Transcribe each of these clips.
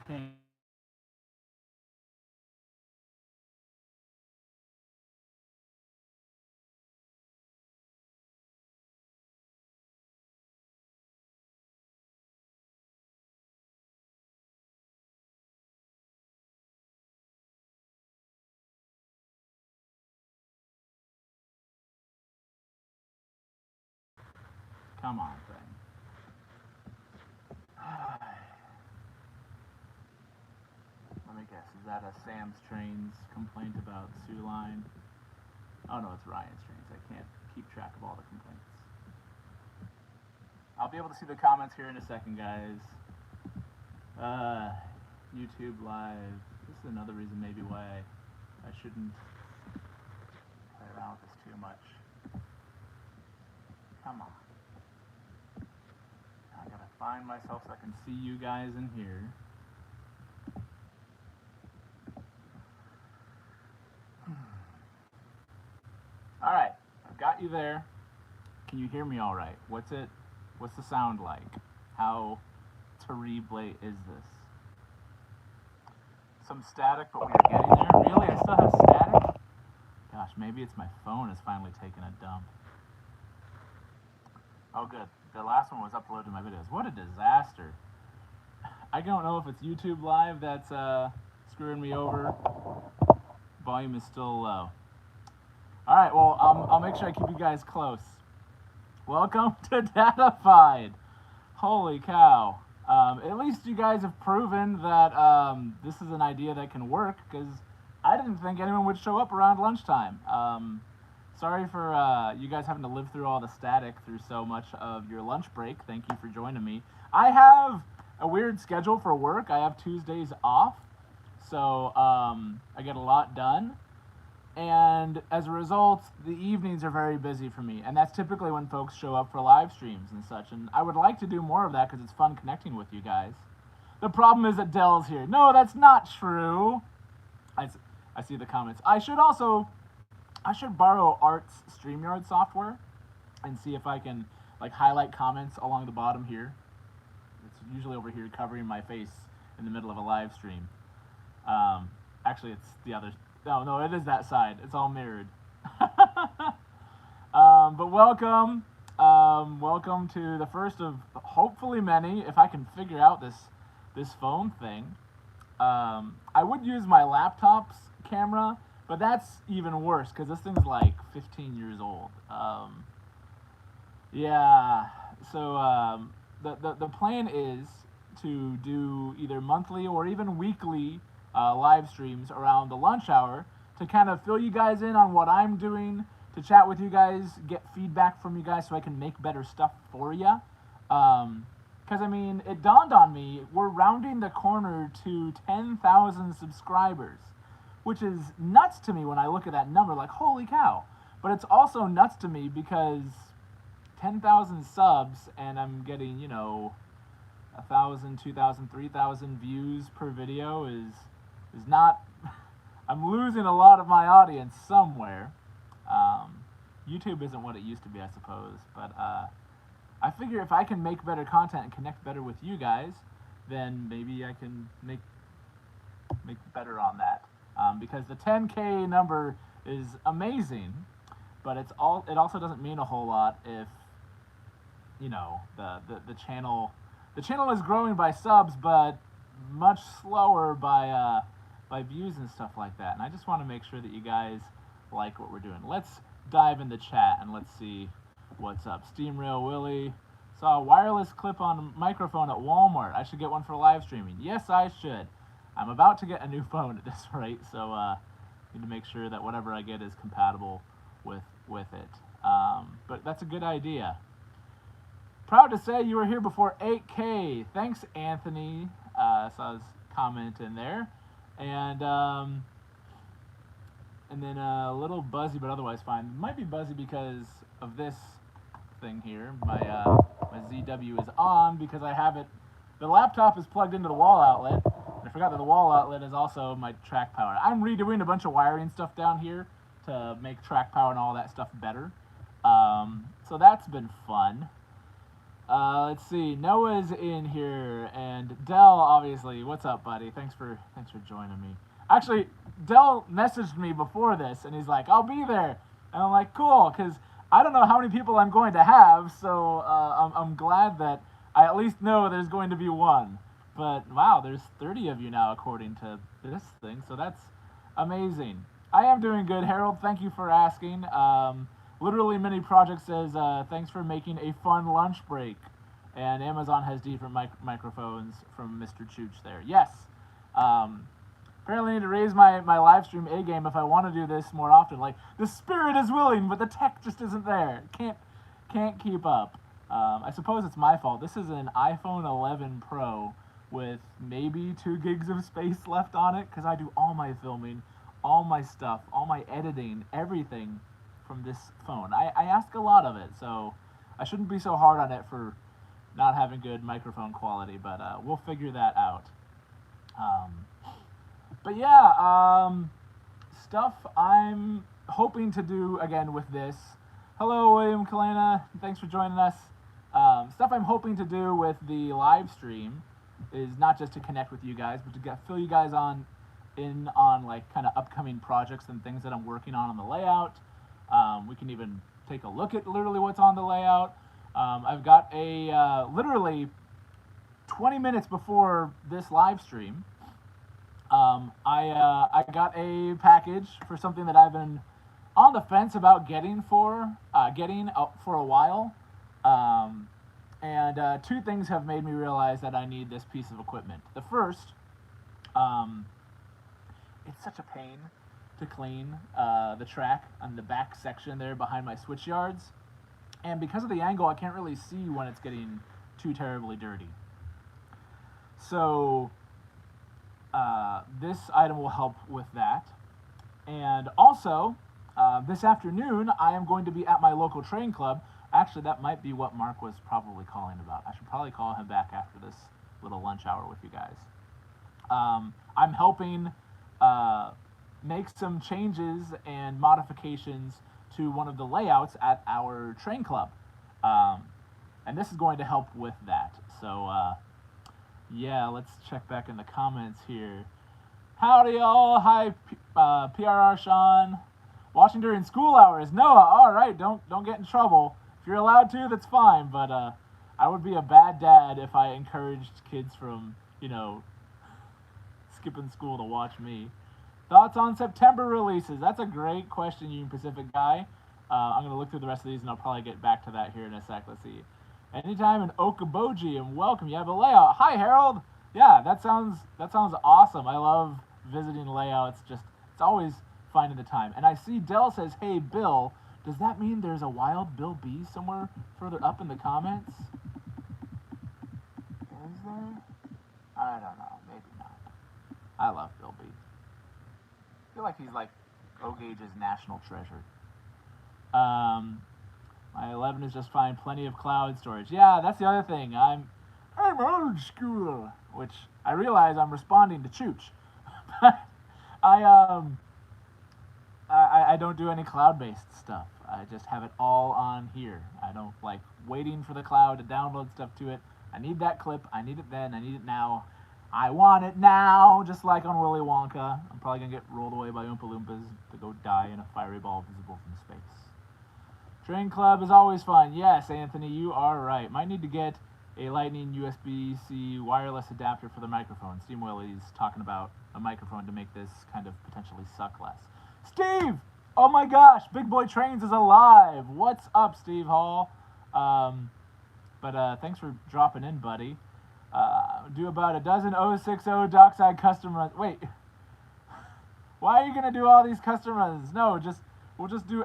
Ping. Come on, thing. Let me guess. Is that a Sam's Trains complaint about Sue Line? Oh no, it's Ryan's Trains. I can't keep track of all the complaints. I'll be able to see the comments here in a second, guys. YouTube Live. This is another reason maybe why I shouldn't play around with this too much. Come on. I gotta find myself so I can see you guys in here. All right, I've got you there. Can you hear me all right? What's the sound like? How terrible is this? Some static, but we are getting there. Really? I still have static? Gosh, maybe it's my phone is finally taking a dump. Oh, good. The last one was uploaded to my videos. What a disaster. I don't know if it's YouTube Live that's screwing me over. Volume is still low. All right, well, I'll make sure I keep you guys close. Welcome to Datafied. Holy cow. At least you guys have proven that this is an idea that can work, because I didn't think anyone would show up around lunchtime. Sorry for you guys having to live through all the static through so much of your lunch break. Thank you for joining me. I have a weird schedule for work. I have Tuesdays off, so I get a lot done. And as a result, the evenings are very busy for me. And that's typically when folks show up for live streams and such. And I would like to do more of that because it's fun connecting with you guys. The problem is that Dell's here. No, that's not true. I see the comments. I should borrow Art's StreamYard software and see if I can like highlight comments along the bottom here. It's usually over here covering my face in the middle of a live stream. Actually, it's the other. No, it is that side. It's all mirrored. But welcome. Welcome to the first of hopefully many, if I can figure out this phone thing. I would use my laptop's camera, but that's even worse because this thing's like 15 years old. Yeah, so the plan is to do either monthly or even weekly live streams around the lunch hour to kind of fill you guys in on what I'm doing, to chat with you guys, get feedback from you guys so I can make better stuff for you. Because, I mean, it dawned on me, we're rounding the corner to 10,000 subscribers, which is nuts to me when I look at that number, like, holy cow. But it's also nuts to me because 10,000 subs and I'm getting, 1,000, 2,000, 3,000 views per video is not. I'm losing a lot of my audience somewhere. YouTube isn't what it used to be, I suppose, but I figure if I can make better content and connect better with you guys, then maybe I can make better on that. Because the 10K number is amazing, but it also doesn't mean a whole lot if the channel is growing by subs, but much slower by views and stuff like that. And I just want to make sure that you guys like what we're doing. Let's dive in the chat and let's see what's up. Steamrail Willie saw a wireless clip-on microphone at Walmart. I should get one for live streaming. Yes, I should. I'm about to get a new phone at this rate, so need to make sure that whatever I get is compatible with it. But that's a good idea. Proud to say you were here before 8K. Thanks, Anthony. Saw his comment in there. And then a little buzzy, but otherwise fine. Might be buzzy because of this thing here. My ZW is on because I have it. The laptop is plugged into the wall outlet. I forgot that the wall outlet is also my track power. I'm redoing a bunch of wiring stuff down here to make track power and all that stuff better. So that's been fun. Let's see. Noah's in here, and Dell, obviously. What's up, buddy? Thanks for joining me. Actually, Dell messaged me before this, and he's like, "I'll be there," and I'm like, "Cool," because I don't know how many people I'm going to have, so I'm glad that I at least know there's going to be one. But wow, there's 30 of you now according to this thing, so that's amazing. I am doing good, Harold. Thank you for asking. Literally Mini Project says, thanks for making a fun lunch break. And Amazon has different microphones from Mr. Chooch there. Yes. Apparently I need to raise my live stream A game if I want to do this more often. Like, the spirit is willing, but the tech just isn't there. Can't keep up. I suppose it's my fault. This is an iPhone 11 Pro with maybe 2 gigs of space left on it, because I do all my filming, all my stuff, all my editing, everything from this phone. I ask a lot of it, so I shouldn't be so hard on it for not having good microphone quality, but we'll figure that out. But yeah, stuff I'm hoping to do again with this. Hello, William Kalena. Thanks for joining us. Stuff I'm hoping to do with the live stream is not just to connect with you guys, but to fill you guys in on like kind of upcoming projects and things that I'm working on the layout. We can even take a look at literally what's on the layout. I've got a literally 20 minutes before this live stream. I got a package for something that I've been on the fence about getting for a while. And 2 things have made me realize that I need this piece of equipment. The first, it's such a pain to clean the track on the back section there behind my switch yards. And because of the angle, I can't really see when it's getting too terribly dirty. So this item will help with that. And also, this afternoon, I am going to be at my local train club. Actually, that might be what Mark was probably calling about. I should probably call him back after this little lunch hour with you guys. I'm helping make some changes and modifications to one of the layouts at our train club. And this is going to help with that. So, yeah, let's check back in the comments here. Howdy, all. Hi, PRR Sean. Watching during school hours. Noah, all right, don't get in trouble. If you're allowed to, that's fine. But I would be a bad dad if I encouraged kids from, skipping school to watch me. Thoughts on September releases? That's a great question, Union Pacific guy. I'm going to look through the rest of these, and I'll probably get back to that here in a sec. Let's see. Anytime in Okoboji, and welcome. You have a layout. Hi, Harold. Yeah, that sounds awesome. I love visiting layouts. Just, it's always finding the time. And I see Dell says, hey, Bill. Does that mean there's a wild Bill B somewhere further up in the comments? Is there? I don't know. Maybe not. I love Bill B. I feel like he's like O-Gage's national treasure. My 11 is just fine. Plenty of cloud storage. Yeah, that's the other thing. I'm old school, which I realize I'm responding to Chooch. I don't do any cloud-based stuff. I just have it all on here. I don't like waiting for the cloud to download stuff to it. I need that clip. I need it then. I need it now. I want it now, just like on Willy Wonka. I'm probably going to get rolled away by Oompa Loompas to go die in a fiery ball visible from space. Train club is always fun. Yes, Anthony, you are right. Might need to get a Lightning USB-C wireless adapter for the microphone. Steam Willie's talking about a microphone to make this kind of potentially suck less. Steve! Oh my gosh, Big Boy Trains is alive. What's up, Steve Hall? Thanks for dropping in, buddy. Do about a dozen 060 Dockside custom runs. Wait, why are you gonna do all these custom runs? No, we'll just do.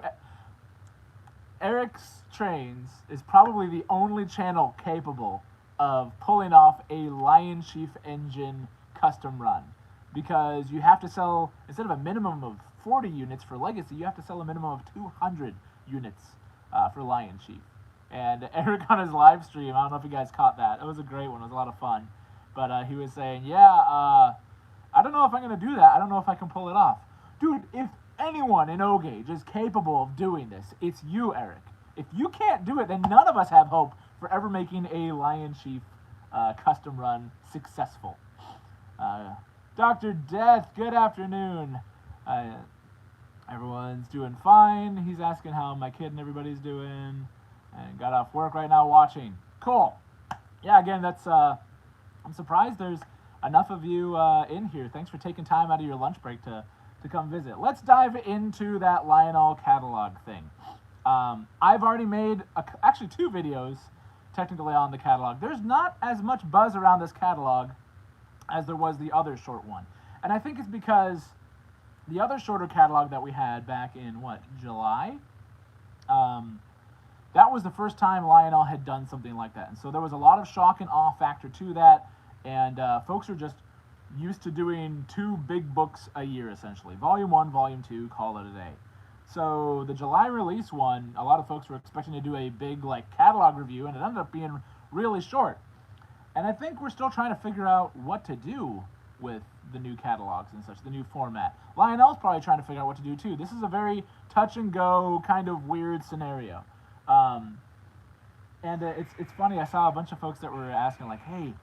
Eric's Trains is probably the only channel capable of pulling off a Lion Chief engine custom run, because you have to sell, instead of a minimum of 40 units for Legacy, you have to sell a minimum of 200 units for Lion Chief. And Eric on his live stream, I don't know if you guys caught that. It was a great one. It was a lot of fun. But he was saying, yeah, I don't know if I'm going to do that. I don't know if I can pull it off. Dude, if anyone in O-Gage is capable of doing this, it's you, Eric. If you can't do it, then none of us have hope forever making a Lion Chief custom run successful. Dr. Death, good afternoon. Everyone's doing fine. He's asking how my kid and everybody's doing. And got off work right now watching. Cool. Yeah, again, that's I'm surprised there's enough of you in here. Thanks for taking time out of your lunch break to come visit. Let's dive into that Lionel catalog thing. I've already made actually 2 videos technically on the catalog. There's not as much buzz around this catalog as there was the other short one. And I think it's because the other shorter catalog that we had back in, July? That was the first time Lionel had done something like that. And so there was a lot of shock and awe factor to that. And folks are just used to doing 2 big books a year, essentially. Volume 1, Volume 2, call it a day. So the July release one, a lot of folks were expecting to do a big catalog review, and it ended up being really short. And I think we're still trying to figure out what to do with the new catalogs and such, the new format. Lionel's probably trying to figure out what to do too. This is a very touch and go kind of weird scenario. It's funny, I saw a bunch of folks that were asking hey,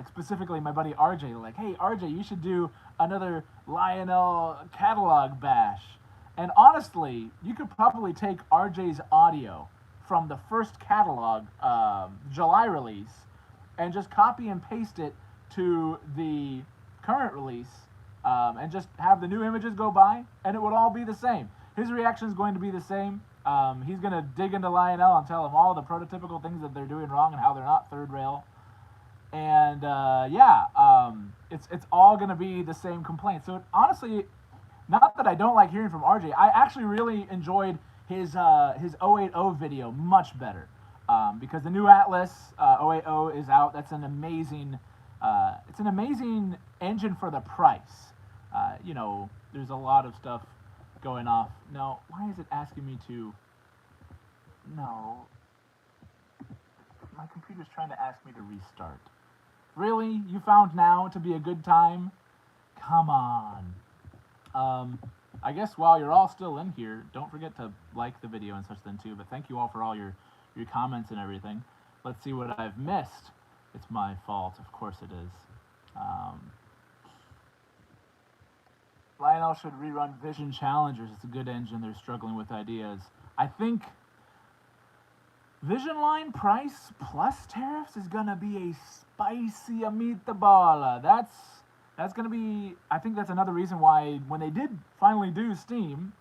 specifically my buddy RJ, hey RJ, you should do another Lionel catalog bash. And honestly, you could probably take RJ's audio from the first catalog July release and just copy and paste it to the current release and just have the new images go by, and it would all be the same. His reaction is going to be the same. He's going to dig into Lionel and tell him all the prototypical things that they're doing wrong and how they're not third rail. And it's all going to be the same complaint. So honestly, not that I don't like hearing from RJ, I actually really enjoyed his 080 video much better. Because the new Atlas 080 is out. That's an amazing engine for the price. There's a lot of stuff going off. No, why is it asking me to? No, my computer's trying to ask me to restart. Really? You found now to be a good time? Come on. I guess while you're all still in here, don't forget to like the video and such then too. But thank you all for all your comments and everything. Let's see what I've missed. It's my fault, of course it is. Lionel should rerun Vision Challengers. It's a good engine. They're struggling with ideas. I think Vision Line price plus tariffs is gonna be a spicy meatball. That's gonna be. I think that's another reason why when they did finally do Steam,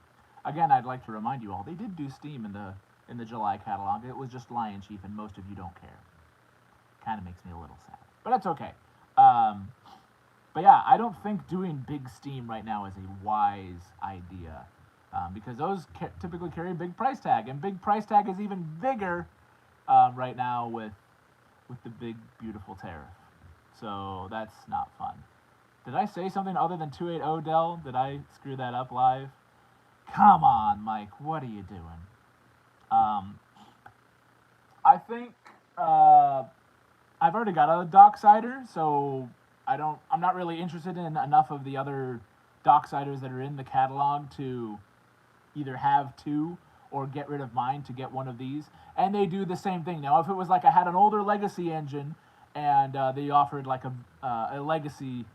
again, I'd like to remind you all, they did do Steam in the July catalog. It was just Lion Chief, and most of you don't care. Kind of makes me a little sad, but that's okay. But yeah, I don't think doing big Steam right now is a wise idea, because those typically carry a big price tag, and big price tag is even bigger right now with the big beautiful tariff. So that's not fun. Did I say something other than 280, Dell? Did I screw that up live? Come on, Mike, what are you doing? I think I've already got a Docksider, so I'm not really interested in enough of the other Docksiders that are in the catalog to either have 2 or get rid of mine to get one of these. And they do the same thing. Now, if it was I had an older legacy engine and they offered a legacy,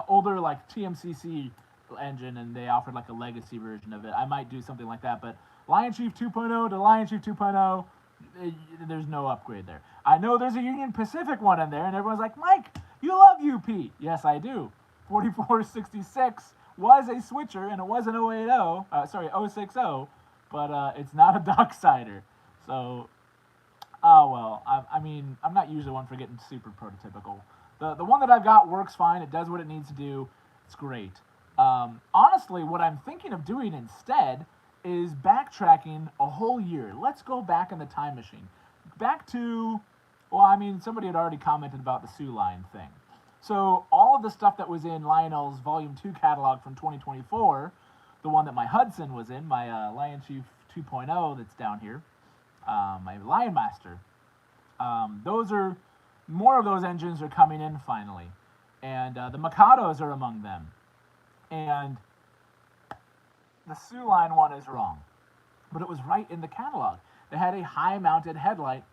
older TMCC engine, and they offered a legacy version of it, I might do something like that. But Lion Chief 2.0 to Lion Chief 2.0, there's no upgrade there. I know there's a Union Pacific one in there, and everyone's like, Mike, you love UP. Yes, I do. 4466 was a switcher, and it was an 060, but it's not a Docksider. So, well, I'm not usually one for getting super prototypical. The one that I've got works fine. It does what it needs to do. It's great. Honestly, what I'm thinking of doing instead is backtracking a whole year. Let's go back in the time machine. Back to, somebody had already commented about the Sioux Line thing. So all of the stuff that was in Lionel's Volume 2 catalog from 2024, the one that my Hudson was in, my Lion Chief 2.0 that's down here, my Lion Master, more of those engines are coming in finally. And the Mikados are among them. And the Sioux Line one is wrong. But it was right in the catalog. They had a high-mounted headlight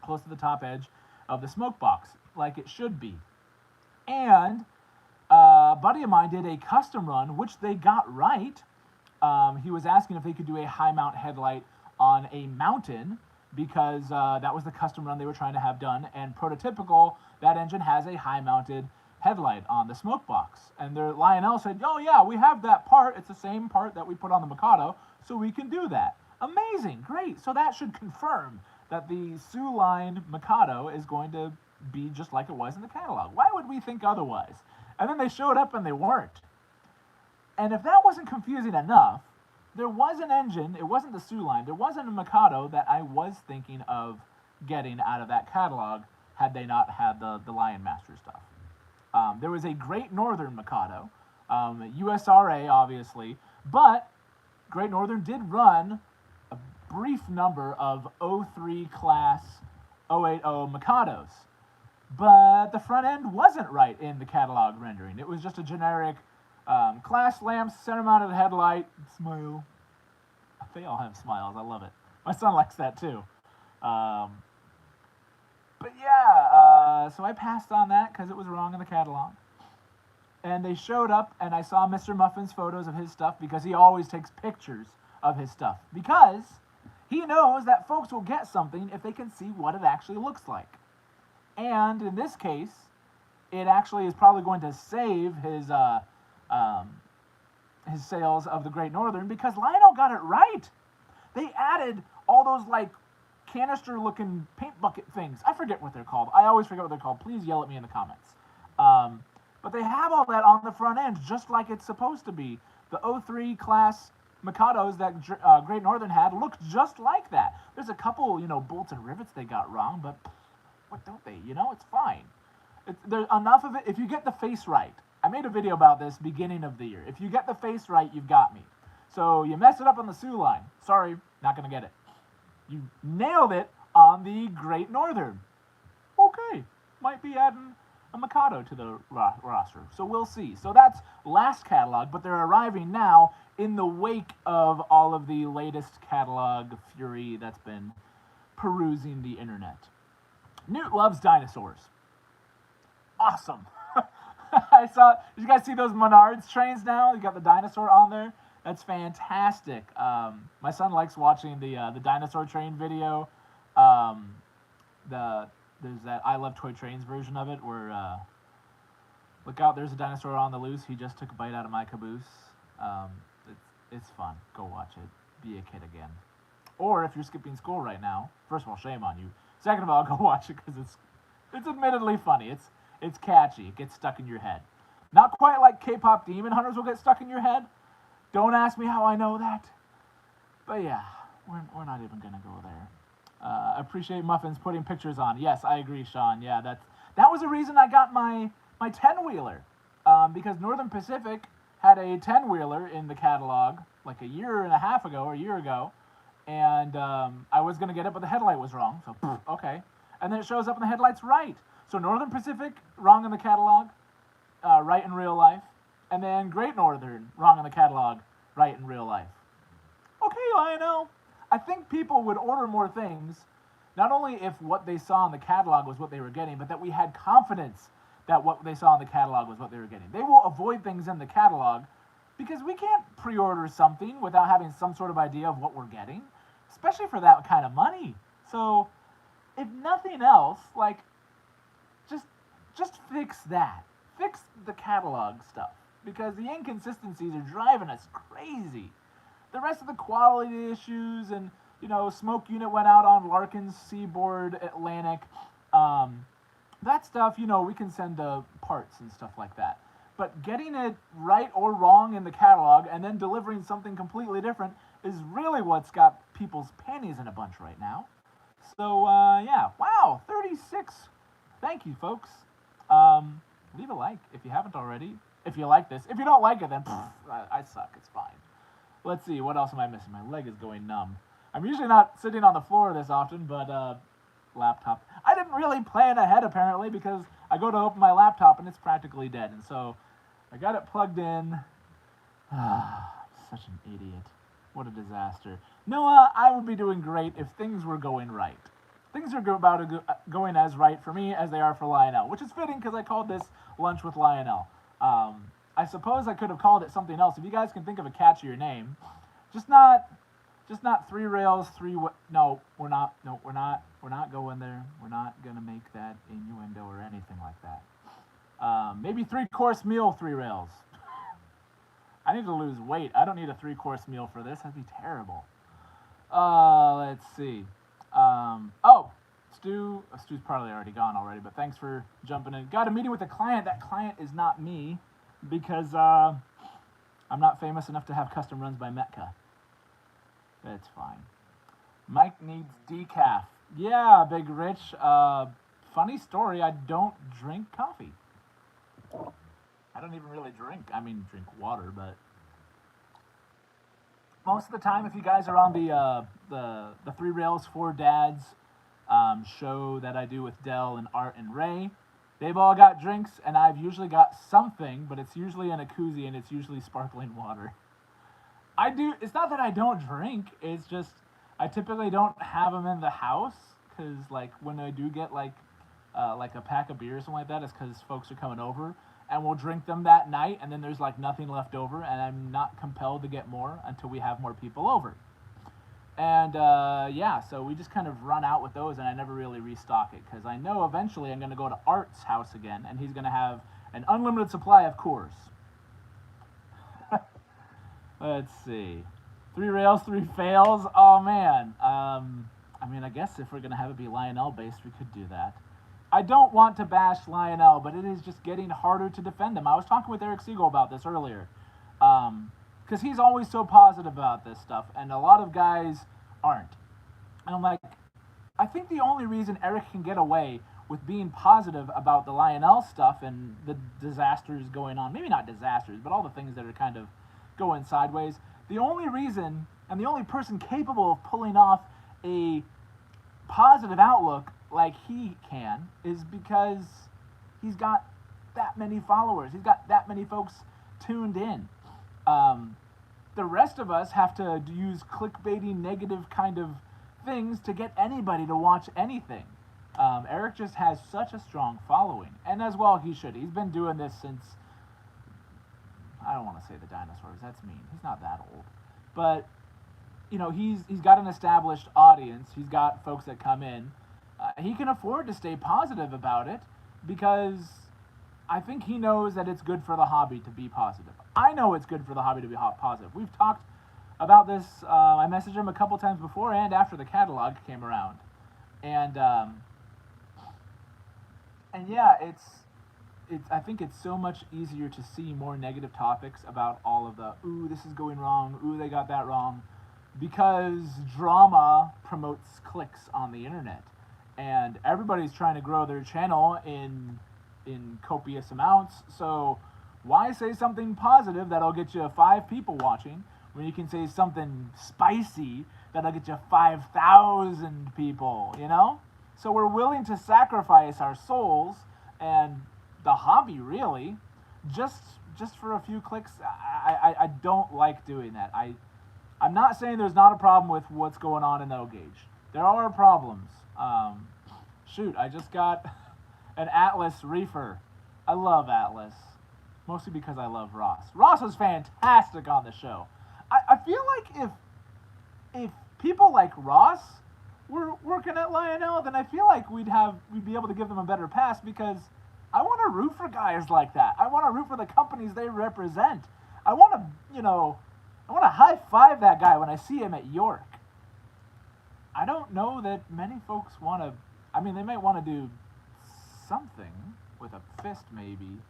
close to the top edge of the smoke box, like it should be. And a buddy of mine did a custom run, which they got right. He was asking if they could do a high mount headlight on a mountain because that was the custom run they were trying to have done. And prototypical, that engine has a high mounted headlight on the smoke box. And Lionel said, oh yeah, we have that part. It's the same part that we put on the Mikado, so we can do that. Amazing, great. So that should confirm that the Sioux line Mikado is going to be just like it was in the catalog. Why would we think otherwise? And then they showed up and they weren't. And if that wasn't confusing enough, there was an engine, it wasn't the Sioux line, there wasn't a Mikado that I was thinking of getting out of that catalog had they not had the Lion Master stuff. There was a Great Northern Mikado, USRA obviously, but Great Northern did run a brief number of 03 class 080 Mikados, but the front end wasn't right in the catalog rendering. It was just a generic class lamps, center mounted headlight, smile. They all have smiles, I love it. My son likes that too. But yeah, so I passed on that because it was wrong in the catalog. And they showed up, and I saw Mr. Muffin's photos of his stuff because he always takes pictures of his stuff. Because he knows that folks will get something if they can see what it actually looks like. And in this case, it actually is probably going to save his sales of the Great Northern because Lionel got it right. They added all those like canister-looking paint bucket things. I forget what they're called. I always forget what they're called. Please yell at me in the comments. But they have all that on the front end, just like it's supposed to be. The 03 class Mikados that Great Northern had looked just like that. There's a couple, bolts and rivets they got wrong, but what don't they? It's fine. There's enough of it. If you get the face right, I made a video about this beginning of the year. If you get the face right, you've got me. So you mess it up on the Sioux line. Sorry, not going to get it. You nailed it on the Great Northern. Okay, might be adding a Mikado to the roster. So we'll see. So that's last catalog, but they're arriving now in the wake of all of the latest catalog fury that's been perusing the internet. Newt loves dinosaurs. Awesome. Did you guys see those Menards trains now? You got the dinosaur on there. That's fantastic. My son likes watching the dinosaur train video. There's that I Love Toy Trains version of it where, look out, there's a dinosaur on the loose. He just took a bite out of my caboose. It's fun. Go watch it. Be a kid again. Or if you're skipping school right now, first of all, shame on you. Second of all, go watch it because it's admittedly funny. It's catchy. It gets stuck in your head. Not quite like K-pop Demon Hunters will get stuck in your head. Don't ask me how I know that. But yeah, we're not even going to go there. Appreciate Muffins putting pictures on. Yes, I agree, Sean. Yeah, that was the reason I got my 10-wheeler. Because Northern Pacific had a 10-wheeler in the catalog like a year and a half ago or a year ago. And I was going to get it, but the headlight was wrong. So, okay. And then it shows up and the headlight's right. So Northern Pacific, wrong in the catalog, right in real life. And then Great Northern, wrong in the catalog, right in real life. Okay, Lionel. I think people would order more things, not only if what they saw in the catalog was what they were getting, but that we had confidence that what they saw in the catalog was what they were getting. They will avoid things in the catalog because we can't pre-order something without having some sort of idea of what we're getting, especially for that kind of money. So, if nothing else, just fix that. Fix the catalog stuff, because the inconsistencies are driving us crazy. The rest of the quality issues and, smoke unit went out on Larkin's Seaboard Atlantic. That stuff, we can send parts and stuff like that. But getting it right or wrong in the catalog and then delivering something completely different is really what's got people's panties in a bunch right now. So, yeah. Wow, 36. Thank you, folks. Leave a like if you haven't already. If you like this. If you don't like it, then I suck. It's fine. Let's see. What else am I missing? My leg is going numb. I'm usually not sitting on the floor this often, but laptop. I didn't really plan ahead, apparently, because I go to open my laptop and it's practically dead. And so I got it plugged in. Such an idiot. What a disaster. Noah, I would be doing great if things were going right. things are going as right for me as they are for Lionel, which is fitting because I called this Lunch with Lionel. I suppose I could have called it something else. If you guys can think of a catchier name, just not three rails, no, we're not. No, we're not going there. We're not gonna make that innuendo or anything like that. Maybe 3-course meal, 3 rails. I need to lose weight. I don't need a 3-course meal for this. That'd be terrible. Let's see. Stu's probably already gone already, but thanks for jumping in. Got a meeting with a client. That client is not me because I'm not famous enough to have custom runs by Metka. That's fine. Mike needs decaf. Yeah, Big Rich. Funny story, I don't drink coffee. I don't even really drink. I mean, drink water, but most of the time, if you guys are on the 3 Rails 4 Dads show that I do with Dell and Art and Ray, they've all got drinks, and I've usually got something, but it's usually in a koozie, and it's usually sparkling water. It's not that I don't drink, it's just I typically don't have them in the house, because like when I do get like a pack of beer or something like that, it's because folks are coming over, and we'll drink them that night, and then there's like nothing left over, and I'm not compelled to get more until we have more people over. And yeah, so we just kind of run out with those, and I never really restock it, because I know eventually I'm going to go to Art's house again, and he's going to have an unlimited supply of Coors. Let's see. 3 rails, 3 fails. Oh, man. I mean, I guess if we're going to have it be Lionel-based, we could do that. I don't want to bash Lionel, but it is just getting harder to defend him. I was talking with Eric Siegel about this earlier. Because he's always so positive about this stuff, and a lot of guys aren't. And I'm like, I think the only reason Eric can get away with being positive about the Lionel stuff and the disasters going on, maybe not disasters, but all the things that are kind of going sideways, the only reason and the only person capable of pulling off a positive outlook like he can is because he's got that many followers. He's got that many folks tuned in. The rest of us have to use clickbaity, negative kind of things to get anybody to watch anything. Eric just has such a strong following, and as well he should. He's been doing this since, I don't want to say the dinosaurs, that's mean. He's not that old. But, you know, he's got an established audience. He's got folks that come in. He can afford to stay positive about it because I think he knows that it's good for the hobby to be positive. I know it's good for the hobby to be positive. We've talked about this. I messaged him a couple times before and after the catalog came around. And yeah, I think it's so much easier to see more negative topics about all of the, ooh, this is going wrong, ooh, they got that wrong, because drama promotes clicks on the internet. And everybody's trying to grow their channel in copious amounts, so why say something positive that'll get you 5 people watching when you can say something spicy that'll get you 5,000 people, you know? So we're willing to sacrifice our souls and the hobby, really, just for a few clicks. I don't like doing that. I'm not saying there's not a problem with what's going on in O Gauge. There are problems. Shoot, I just got an Atlas reefer. I love Atlas, mostly because I love Ross. Ross was fantastic on the show. I feel like if people like Ross were working at Lionel, then I feel like we'd be able to give them a better pass, because I want to root for guys like that. I want to root for the companies they represent. I want to high five that guy when I see him at York. I don't know that many folks want to. I mean, they might want to do something with a fist, maybe,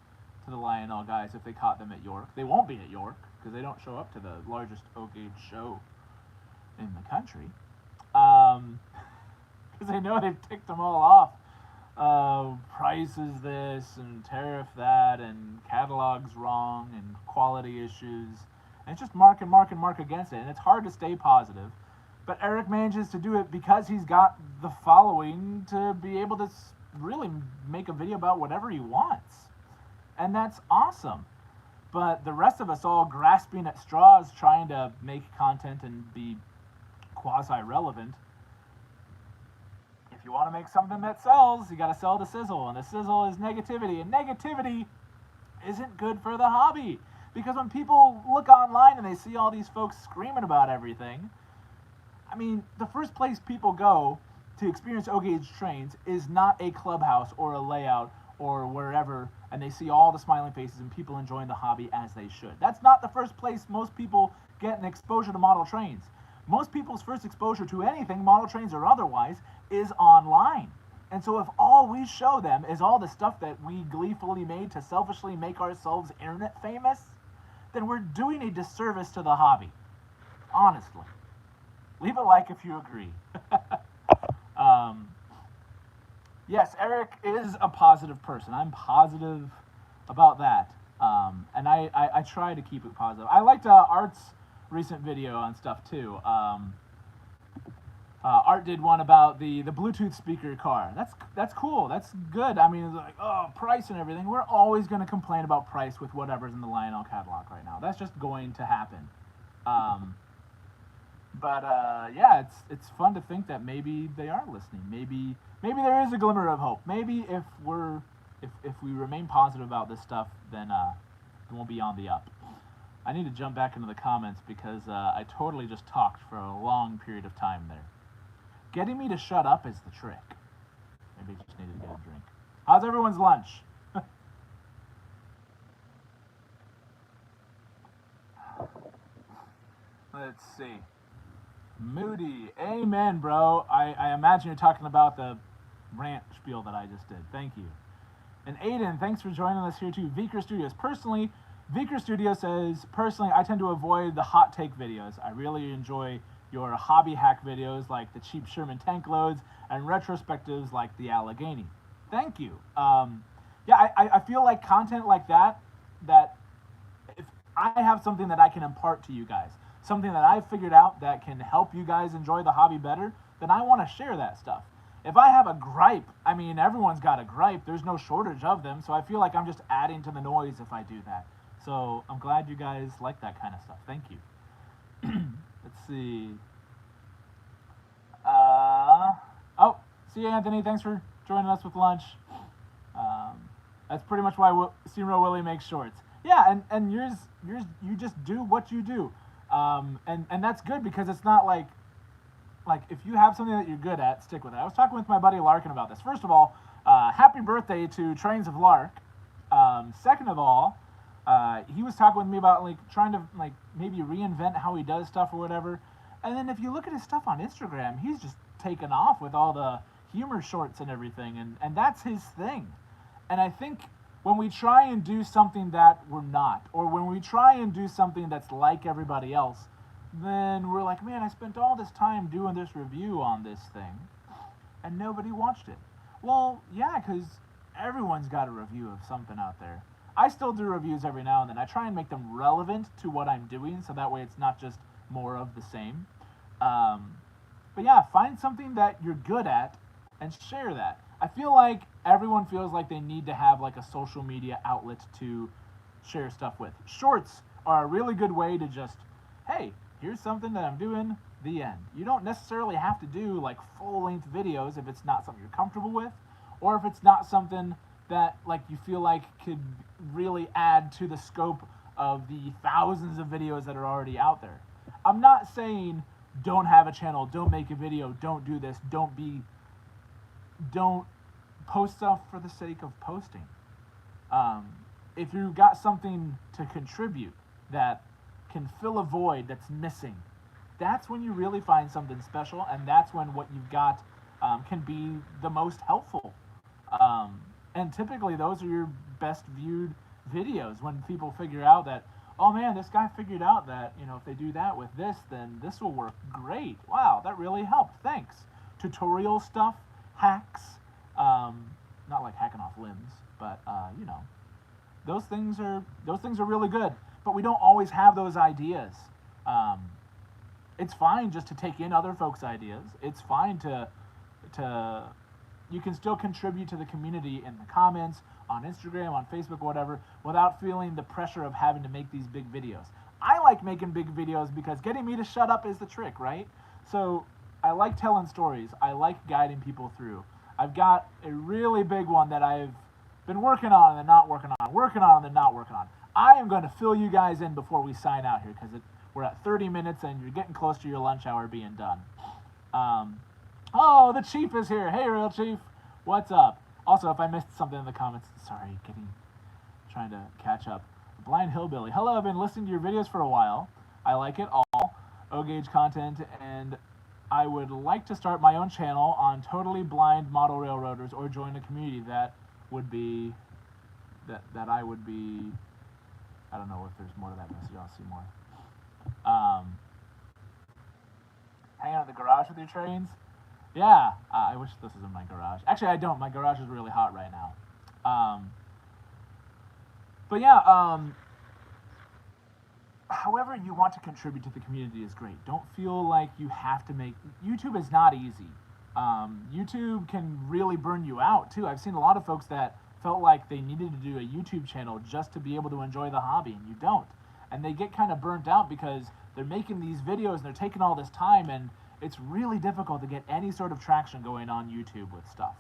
to the Lionel guys if they caught them at York. They won't be at York because they don't show up to the largest O Gauge show in the country. Because they know they've ticked them all off. Price is this and tariff that and catalog's wrong and quality issues. And it's just mark against it. And it's hard to stay positive. But Eric manages to do it because he's got the following to be able to really make a video about whatever he wants. And that's awesome. But the rest of us all grasping at straws trying to make content and be quasi-relevant. If if you want to make something that sells, you got to sell the sizzle, and the sizzle is negativity, and negativity isn't good for the hobby. Because when people look online and they see all these folks screaming about everything, I mean, the first place people go to experience O-Gauge trains is not a clubhouse or a layout or wherever, and they see all the smiling faces and people enjoying the hobby as they should. That's not the first place most people get an exposure to model trains. Most people's first exposure to anything, model trains or otherwise, is online. And so if all we show them is all the stuff that we gleefully made to selfishly make ourselves internet famous, then we're doing a disservice to the hobby. Honestly. Leave a like if you agree. Yes, Eric is a positive person. I'm positive about that. And I try to keep it positive. I liked Art's recent video on stuff too. Art did one about the Bluetooth speaker car. That's cool. That's good. I mean, it's like, oh, price and everything. We're always going to complain about price with whatever's in the Lionel catalog right now. That's just going to happen. Yeah, it's fun to think that maybe they are listening. Maybe there is a glimmer of hope. Maybe if we remain positive about this stuff, then it won't be on the up. I need to jump back into the comments because I totally just talked for a long period of time there. Getting me to shut up is the trick. Maybe I just needed to get a drink. How's everyone's lunch? Let's see. Moody. Amen, bro. I imagine you're talking about the rant spiel that I just did. Thank you. And Aiden, thanks for joining us here too. Viker Studios. Personally, Viker Studio says, I tend to avoid the hot take videos. I really enjoy your hobby hack videos like the cheap Sherman tank loads and retrospectives like the Allegheny. Thank you. Yeah, I feel like content like that if I have something that I can impart to you guys, something that I've figured out that can help you guys enjoy the hobby better, then I want to share that stuff. If I have a gripe, I mean, everyone's got a gripe. There's no shortage of them, so I feel like I'm just adding to the noise if I do that. So I'm glad you guys like that kind of stuff. Thank you. Let's see. Oh, see you, Anthony. Thanks for joining us with lunch. That's pretty much why Zero Willie makes shorts. Yeah, and yours, you just do what you do. And that's good because it's not like if you have something that you're good at, stick with it. I was talking with my buddy Larkin about this. First of all, happy birthday to Trains of Lark. Second of all, he was talking with me about trying to maybe reinvent how he does stuff or whatever. And then if you look at his stuff on Instagram, he's just taken off with all the humor shorts and everything, and that's his thing. And I think when we try and do something that we're not, or when we try and do something that's like everybody else, then we're like, man, I spent all this time doing this review on this thing, and nobody watched it. Well, yeah, because everyone's got a review of something out there. I still do reviews every now and then. I try and make them relevant to what I'm doing, so that way it's not just more of the same. But yeah, find something that you're good at and share that. I feel like everyone feels like they need to have a social media outlet to share stuff with. Shorts are a really good way to just, hey, here's something that I'm doing, the end. You don't necessarily have to do full-length videos if it's not something you're comfortable with, or if it's not something that you feel like could really add to the scope of the thousands of videos that are already out there. I'm not saying don't have a channel, don't make a video, don't do this, don't post stuff for the sake of posting. If you've got something to contribute that can fill a void that's missing, that's when you really find something special, and that's when what you've got can be the most helpful. And typically those are your best viewed videos, when people figure out that, oh man, this guy figured out that, if they do that with this, then this will work great. Wow, that really helped. Thanks. Tutorial stuff, hacks, not like hacking off limbs, but those things are really good. But we don't always have those ideas. It's fine just to take in other folks' ideas. It's fine to you can still contribute to the community in the comments, on Instagram, on Facebook, whatever, without feeling the pressure of having to make these big videos. I like making big videos because getting me to shut up is the trick, right? So I like telling stories. I like guiding people through. I've got a really big one that I've been working on and then not working on, working on and then not working on. I am going to fill you guys in before we sign out here because we're at 30 minutes and you're getting close to your lunch hour being done. Oh, the Chief is here. Hey, Real Chief. What's up? Also, if I missed something in the comments, sorry, trying to catch up. Blind Hillbilly. Hello, I've been listening to your videos for a while. I like it all. O-Gauge content, and I would like to start my own channel on totally blind model railroaders or join a community that would be, that I would be, I don't know if there's more to that message, I'll see more. Hang out in the garage with your trains? Yeah, I wish this was in my garage. Actually, I don't. My garage is really hot right now. But yeah, however you want to contribute to the community is great. Don't feel like you have to make... YouTube is not easy. YouTube can really burn you out, too. I've seen a lot of folks that felt like they needed to do a YouTube channel just to be able to enjoy the hobby, and you don't. And they get kind of burnt out because they're making these videos and they're taking all this time, and it's really difficult to get any sort of traction going on YouTube with stuff.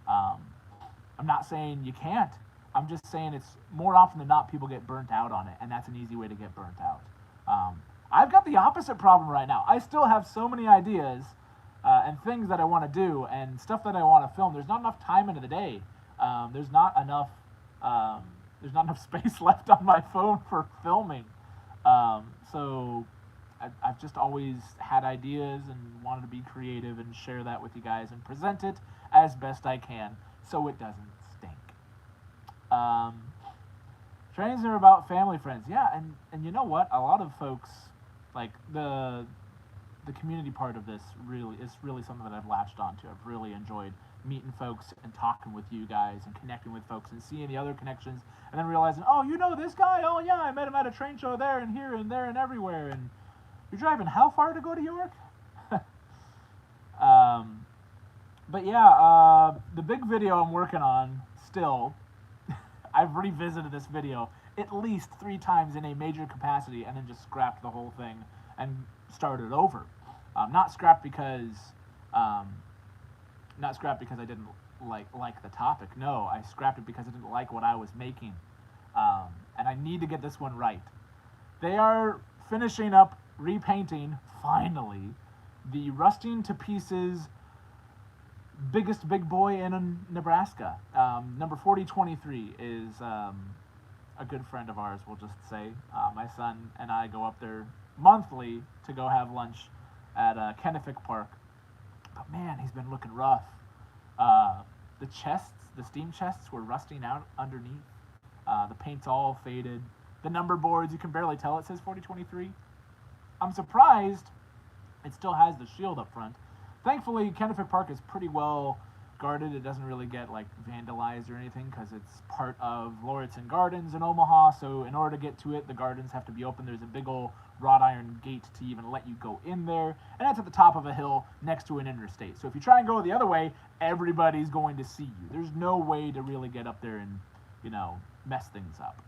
I'm not saying you can't. I'm just saying it's more often than not people get burnt out on it, and that's an easy way to get burnt out. I've got the opposite problem right now. I still have so many ideas and things that I want to do and stuff that I want to film. There's not enough time into the day. There's not enough space left on my phone for filming. So I've just always had ideas and wanted to be creative and share that with you guys and present it as best I can so it doesn't stink. Trains are about family friends. Yeah, and you know what? A lot of folks, like the community part of this is really something that I've latched onto. I've really enjoyed meeting folks and talking with you guys and connecting with folks and seeing the other connections and then realizing, oh, you know this guy? Oh, yeah, I met him at a train show there and here and there and everywhere. And you're driving how far to go to York? But yeah, the big video I'm working on still, I've revisited this video at least 3 times in a major capacity and then just scrapped the whole thing and started over. Not scrapped because I didn't like the topic. No, I scrapped it because I didn't like what I was making. And I need to get this one right. They are finishing up repainting, finally, the rusting to pieces biggest big boy in Nebraska. Number 4023 is a good friend of ours, we'll just say. My son and I go up there monthly to go have lunch at Kennefic Park. But man, he's been looking rough. The steam chests were rusting out underneath. The paint's all faded. The number boards, you can barely tell it says 4023. I'm surprised it still has the shield up front. Thankfully, Kennefic Park is pretty well guarded. It doesn't really get like vandalized or anything because it's part of Lauritsen Gardens in Omaha. So in order to get to it, the gardens have to be open. There's a big old wrought iron gate to even let you go in there. And that's at the top of a hill next to an interstate. So if you try and go the other way, everybody's going to see you. There's no way to really get up there and, mess things up.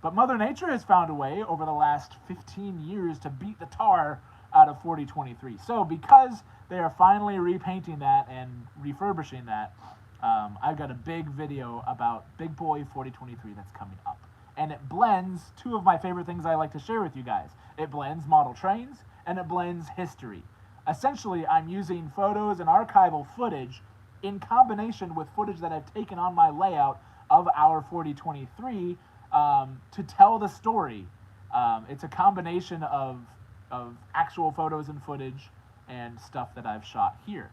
But Mother Nature has found a way over the last 15 years to beat the tar out of 4023. So because they are finally repainting that and refurbishing that, I've got a big video about Big Boy 4023 that's coming up. And it blends 2 of my favorite things I like to share with you guys. It blends model trains and it blends history. Essentially, I'm using photos and archival footage in combination with footage that I've taken on my layout of our 4023 to tell the story. It's a combination of actual photos and footage and stuff that I've shot here.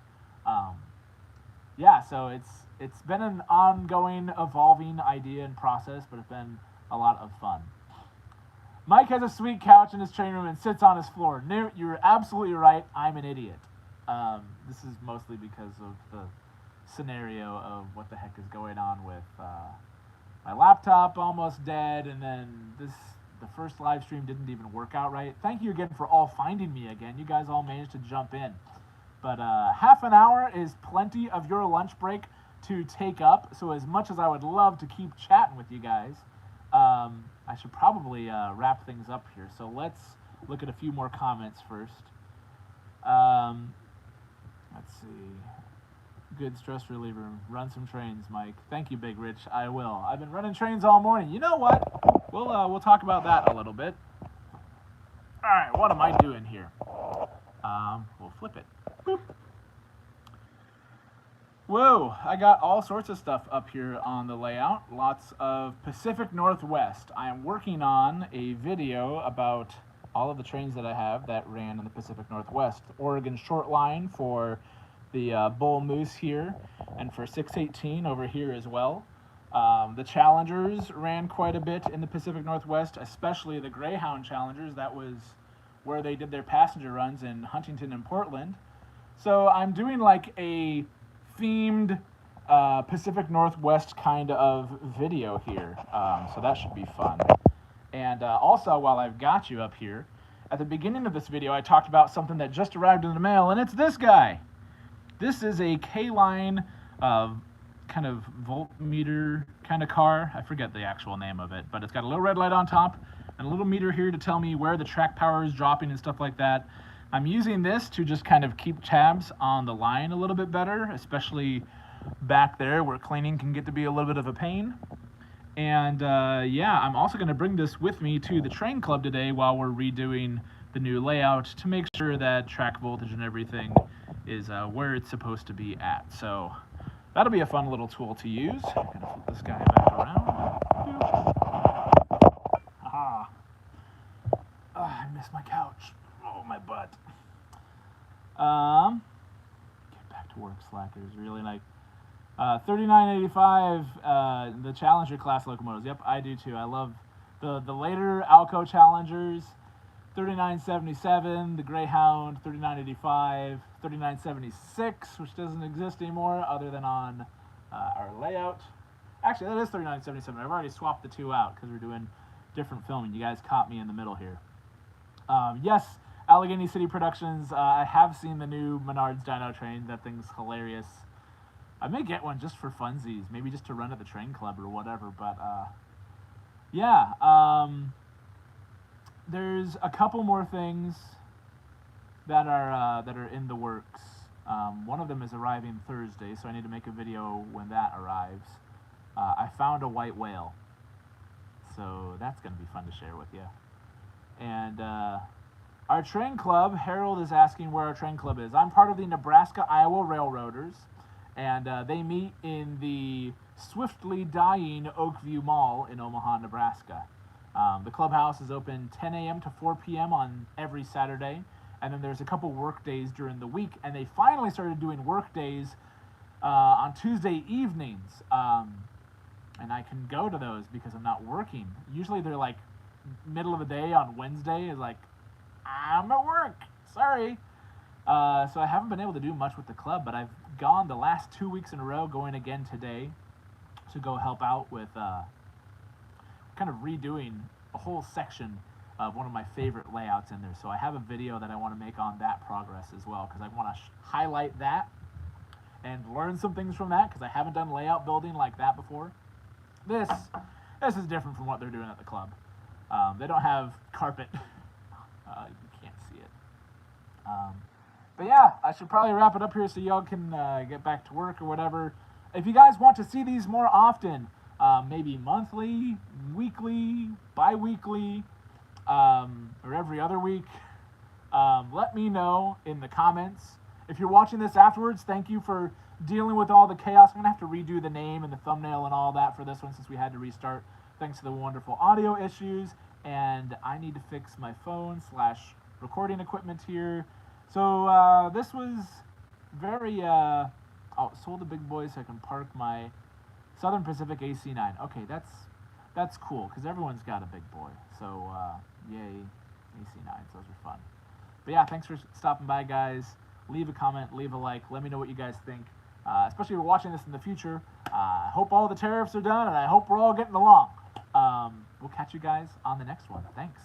Yeah, so it's been an ongoing, evolving idea and process, but it's been a lot of fun. Mike has a sweet couch in his training room and sits on his floor. No, you're absolutely right. I'm an idiot. This is mostly because of the scenario of what the heck is going on with my laptop almost dead, and then the first live stream didn't even work out right. Thank you again for all finding me again. You guys all managed to jump in. But half an hour is plenty of your lunch break to take up, so as much as I would love to keep chatting with you guys, I should probably wrap things up here. So let's look at a few more comments first. Let's see. Good stress reliever. Run some trains, Mike. Thank you, Big Rich. I will. I've been running trains all morning. You know what? We'll talk about that a little bit. All right, what am I doing here? We'll flip it. Boop. Whoa, I got all sorts of stuff up here on the layout. Lots of Pacific Northwest. I am working on a video about all of the trains that I have that ran in the Pacific Northwest. Oregon Short Line for the Bull Moose here, and for 618 over here as well. The Challengers ran quite a bit in the Pacific Northwest, especially the Greyhound Challengers. That was where they did their passenger runs in Huntington and Portland. So I'm doing like a themed Pacific Northwest kind of video here, so that should be fun. And also, while I've got you up here, at the beginning of this video I talked about something that just arrived in the mail, and it's this guy. This is a K-Line kind of voltmeter kind of car. I forget the actual name of it, but it's got a little red light on top and a little meter here to tell me where the track power is dropping and stuff like that. I'm using this to just kind of keep tabs on the line a little bit better, especially back there where cleaning can get to be a little bit of a pain. And yeah, I'm also going to bring this with me to the train club today while we're redoing the new layout to make sure that track voltage and everything is where it's supposed to be at. So that'll be a fun little tool to use. I'm going to flip this guy back around. Aha. Oh, I missed my couch. Oh, my butt. Get back to work, slackers. Really like 3985, the Challenger class locomotives. Yep, I do too. I love the later Alco Challengers. 3977, the Greyhound. 3985, 3976, which doesn't exist anymore other than on our layout. Actually, that is 3977. I've already swapped the two out because we're doing different filming. You guys caught me in the middle here. Yes, Allegheny City Productions. I have seen the new Menards Dino train. That thing's hilarious. I may get one just for funsies, maybe just to run at the train club or whatever. But yeah, there's a couple more things that are in the works. One of them is arriving Thursday, so I need to make a video when that arrives. I found a white whale, so that's going to be fun to share with you. And our train club, Harold is asking where our train club is. I'm part of the Nebraska-Iowa Railroaders, and they meet in the swiftly dying Oakview Mall in Omaha, Nebraska. The clubhouse is open 10 a.m. to 4 p.m. on every Saturday, and then there's a couple work days during the week, and they finally started doing work days on Tuesday evenings, and I can go to those because I'm not working. Usually they're like middle of the day on Wednesday is like, I'm at work, sorry. So I haven't been able to do much with the club, but I've gone the last 2 weeks in a row, going again today to go help out with kind of redoing a whole section of one of my favorite layouts in there. So I have a video that I want to make on that progress as well, because I want to highlight that and learn some things from that, because I haven't done layout building like that before. This is different from what they're doing at the club. They don't have carpet. You can't see it. But yeah, I should probably wrap it up here so y'all can get back to work or whatever. If you guys want to see these more often, maybe monthly, weekly, bi-weekly, or every other week, let me know in the comments. If you're watching this afterwards, thank you for dealing with all the chaos. I'm going to have to redo the name and the thumbnail and all that for this one since we had to restart thanks to the wonderful audio issues. And I need to fix my phone / recording equipment here. So this was very, oh, sold the big boy so I can park my Southern Pacific AC9. Okay, that's cool, because everyone's got a big boy. So, yay, AC9s, those are fun. But yeah, thanks for stopping by, guys. Leave a comment, leave a like, let me know what you guys think. Especially if you're watching this in the future. I hope all the tariffs are done, and I hope we're all getting along. We'll catch you guys on the next one. Thanks.